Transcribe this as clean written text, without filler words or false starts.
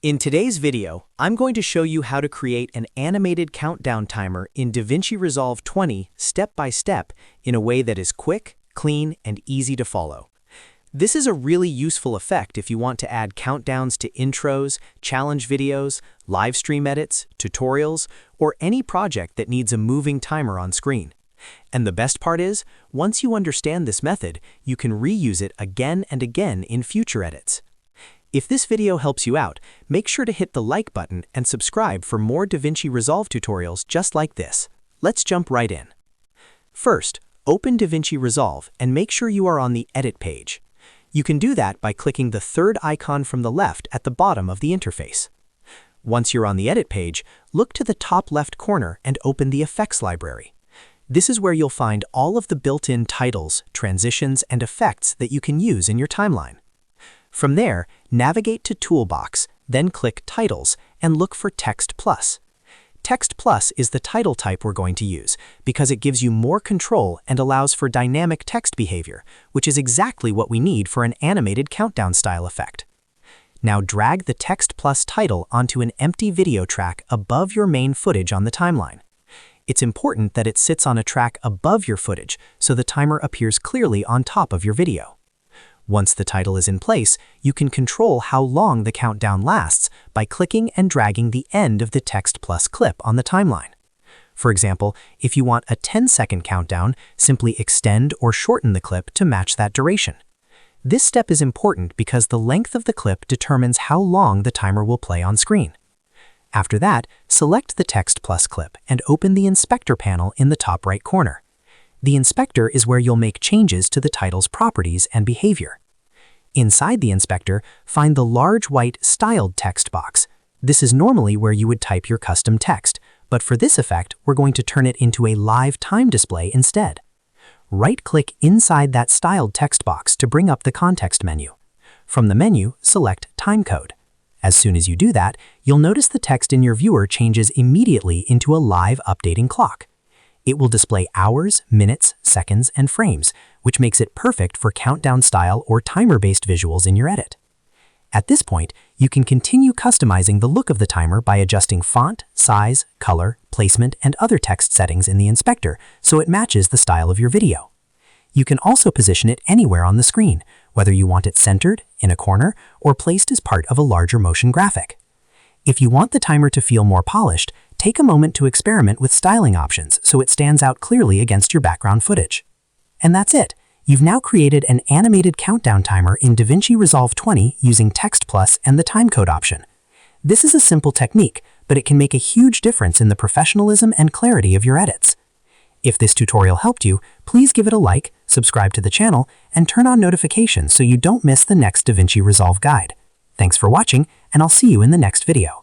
In today's video, I'm going to show you how to create an animated countdown timer in DaVinci Resolve 20 step by step in a way that is quick, clean, and easy to follow. This is a really useful effect if you want to add countdowns to intros, challenge videos, live stream edits, tutorials, or any project that needs a moving timer on screen. And the best part is, once you understand this method, you can reuse it again and again in future edits. If this video helps you out, make sure to hit the like button and subscribe for more DaVinci Resolve tutorials just like this. Let's jump right in. First, open DaVinci Resolve and make sure you are on the Edit page. You can do that by clicking the third icon from the left at the bottom of the interface. Once you're on the Edit page, look to the top left corner and open the Effects library. This is where you'll find all of the built-in titles, transitions, and effects that you can use in your timeline. From there, navigate to Toolbox, then click Titles and look for Text Plus. Text Plus is the title type we're going to use because it gives you more control and allows for dynamic text behavior, which is exactly what we need for an animated countdown style effect. Now drag the Text Plus title onto an empty video track above your main footage on the timeline. It's important that it sits on a track above your footage so the timer appears clearly on top of your video. Once the title is in place, you can control how long the countdown lasts by clicking and dragging the end of the Text Plus clip on the timeline. For example, if you want a 10-second countdown, simply extend or shorten the clip to match that duration. This step is important because the length of the clip determines how long the timer will play on screen. After that, select the Text Plus clip and open the Inspector panel in the top right corner. The inspector is where you'll make changes to the title's properties and behavior. Inside the inspector, find the large white Styled text box. This is normally where you would type your custom text, but for this effect, we're going to turn it into a live time display instead. Right-click inside that Styled text box to bring up the context menu. From the menu, select Timecode. As soon as you do that, you'll notice the text in your viewer changes immediately into a live updating clock. It will display hours, minutes, seconds, and frames, which makes it perfect for countdown-style or timer-based visuals in your edit. At this point, you can continue customizing the look of the timer by adjusting font, size, color, placement, and other text settings in the inspector so it matches the style of your video. You can also position it anywhere on the screen, whether you want it centered, in a corner, or placed as part of a larger motion graphic. If you want the timer to feel more polished, take a moment to experiment with styling options so it stands out clearly against your background footage. And that's it. You've now created an animated countdown timer in DaVinci Resolve 20 using Text Plus and the timecode option. This is a simple technique, but it can make a huge difference in the professionalism and clarity of your edits. If this tutorial helped you, please give it a like, subscribe to the channel, and turn on notifications so you don't miss the next DaVinci Resolve guide. Thanks for watching, and I'll see you in the next video.